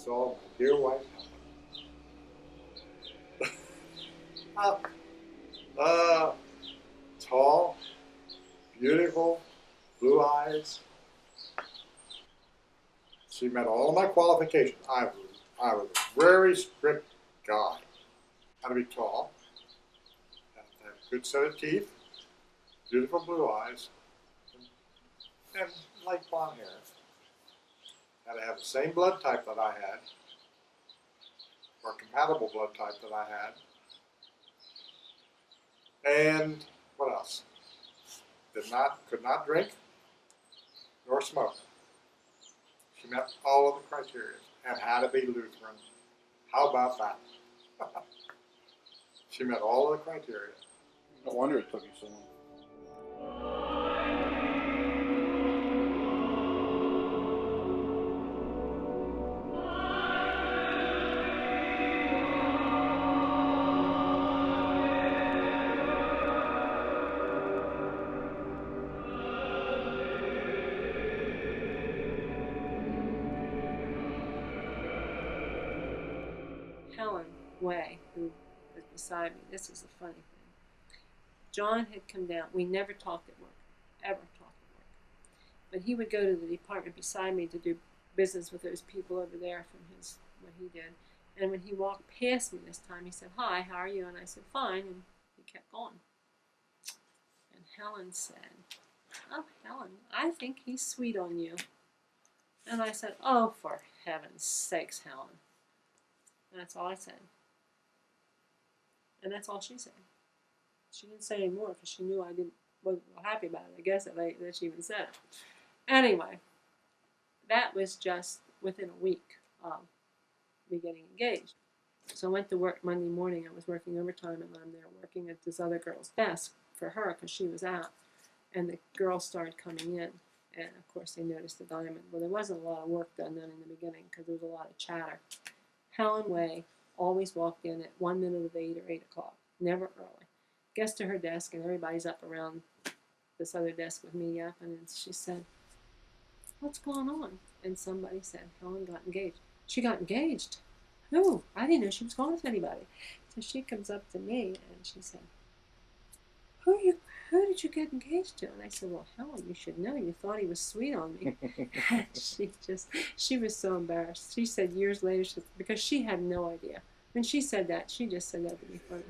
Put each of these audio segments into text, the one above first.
saw my dear wife Helen. Tall, beautiful, blue eyes. She met all my qualifications. I was a very strict guy. Had to be tall, had to have a good set of teeth, beautiful blue eyes, and light blonde hair. Had to have the same blood type that I had, or compatible blood type that I had. And what else? Could not drink, nor smoke. She met all of the criteria and had to be Lutheran. How about that? She met all of the criteria. No wonder it took you so long. Helen Way, who was beside me, this is the funny thing. John had come down. We never talked at work, ever talked at work. But he would go to the department beside me to do business with those people over there from what he did. And when he walked past me this time, he said, "Hi, how are you?" And I said, "Fine," and he kept going. And Helen said, "Oh, Helen, I think he's sweet on you." And I said, "Oh, for heaven's sakes, Helen." And that's all I said. And that's all she said. She didn't say any more because she knew I wasn't happy about it, I guess, that she even said it. Anyway, that was just within a week of me getting engaged. So I went to work Monday morning. I was working overtime, and I'm there working at this other girl's desk for her because she was out. And the girls started coming in. And, of course, they noticed the diamond. Well, there wasn't a lot of work done then in the beginning because there was a lot of chatter. Helen Way always walked in at 1 minute of 8 or 8 o'clock, never early. Gets to her desk, and everybody's up around this other desk with me yapping, and she said, "What's going on?" And somebody said, "Helen got engaged." "She got engaged? Who? I didn't know she was going with anybody." So she comes up to me, and she said, Who did you get engaged to?" And I said, "Well, Helen, you should know. You thought he was sweet on me." And she was so embarrassed. She said years later, because she had no idea. When she said that, she just said that to be funny.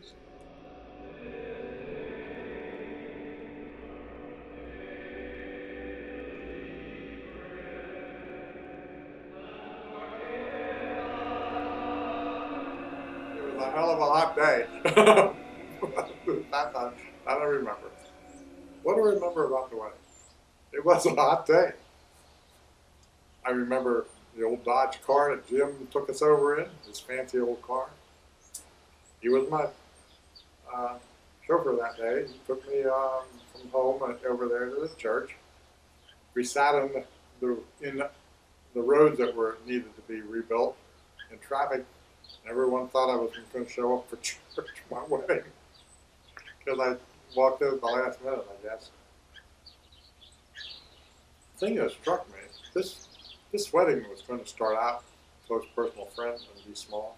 It was a hell of a hot day. that I remember. What do I remember about the wedding? It was a hot day. I remember the old Dodge car that Jim took us over in, his fancy old car. He was my chauffeur that day. He took me from home over there to the church. We sat in the roads that were needed to be rebuilt in traffic. Everyone thought I was going to show up for church my wedding because I walked in at the last minute, I guess. The thing that struck me, this wedding was going to start out close personal friends and be small.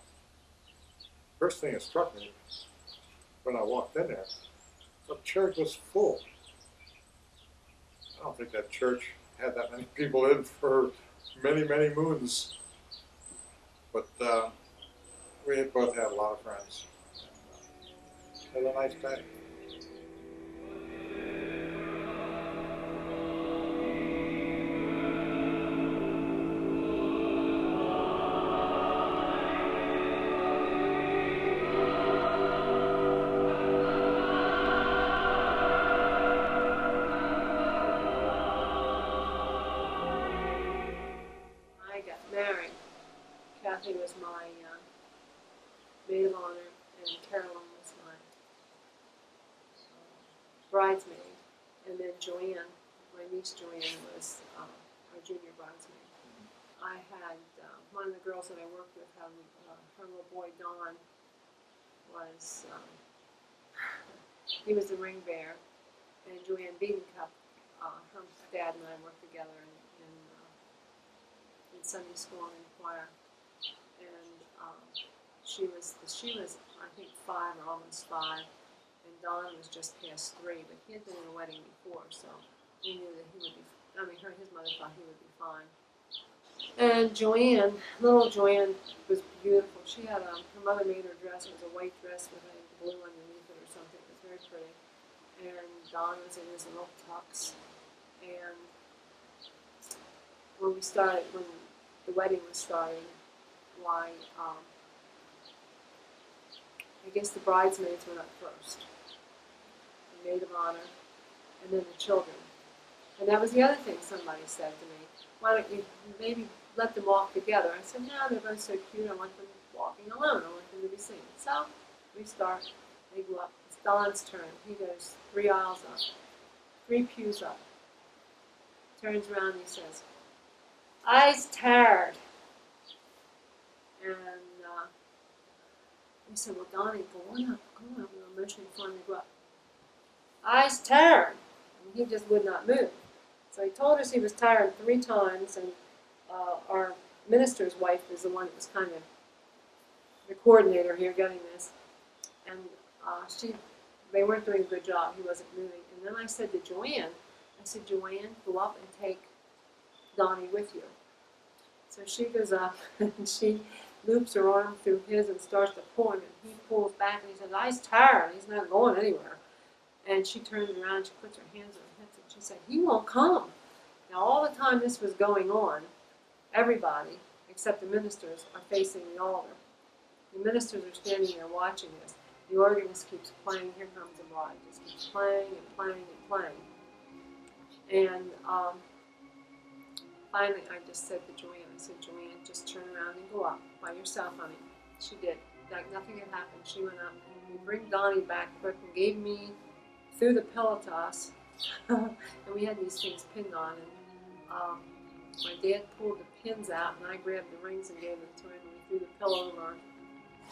First thing that struck me when I walked in there, the church was full. I don't think that church had that many people in for many, many moons. But we had both had a lot of friends. Had a nice day. Married. Kathy was my maid of honor, and Carolyn was my bridesmaid, and then Joanne, my niece Joanne, was our junior bridesmaid. I had one of the girls that I worked with, her little boy Don was, he was the ring bearer, and Joanne Biedencup, her dad and I worked together in Sunday school and in choir. she was I think 5 or almost 5, and Don was just past 3. But he had been in a wedding before, so we knew that he would be. I mean, his mother thought he would be fine. And Joanne, little Joanne, was beautiful. She had her mother made her dress. It was a white dress with a blue underneath it or something. It was very pretty. And Don was in his little tux. And when the wedding was starting, why, I guess the bridesmaids went up first, the maid of honor, and then the children. And that was the other thing somebody said to me. Why don't you maybe let them walk together? I said, no, they're both so cute. I want them walking alone. I want them to be seen. So we start. They go up. It's Don's turn. He goes 3 aisles up, 3 pews up. Turns around and he says, "I's tired." And we said, "Well, Donnie, go on up. We were motioning for him to go up. "I's tired." And he just would not move. So he told us he was tired 3 times, and our minister's wife was the one that was kind of the coordinator here getting this. And they weren't doing a good job. He wasn't moving. And then I said to Joanne, "Joanne, go up and take Donnie with you." So she goes up and she loops her arm through his and starts to pull him, and he pulls back and he says, "I's tired. He's not going anywhere." And she turns around, she puts her hands on her hips, and she said, "He won't come." Now all the time this was going on, everybody, except the ministers, are facing the altar. The ministers are standing there watching this. The organist keeps playing, "Here Comes the Bride." Just keeps playing and playing and playing. And finally I just said to Joanne, "Joanne, just turn around and go up by yourself, honey." She did. Like nothing had happened. She went up, and we bring Donnie back quick and gave me through the pillow to us. And we had these things pinned on, and my dad pulled the pins out, and I grabbed the rings and gave them to him, and we threw the pillow over our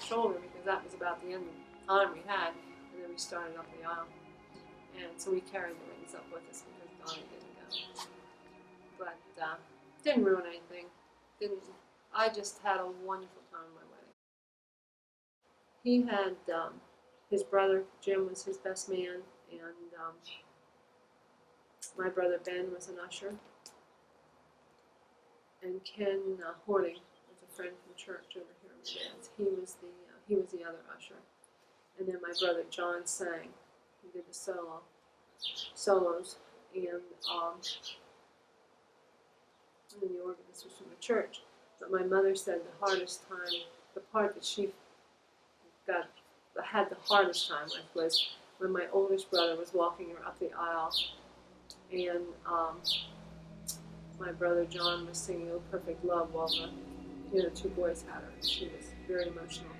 shoulder because that was about the end of the time we had, and then we started up the aisle. And so we carried the rings up with us because Donnie didn't go. But didn't ruin anything. I just had a wonderful time at my wedding. He had his brother Jim was his best man, and my brother Ben was an usher, and Ken Horning was a friend from church over here in my dad's. He was the other usher, and then my brother John sang. He did the solos, and the organist was from the church. But my mother said the hardest time, the part that she had the hardest time with was when my oldest brother was walking her up the aisle, and my brother John was singing "Oh Perfect Love" while the 2 boys had her. She was very emotional.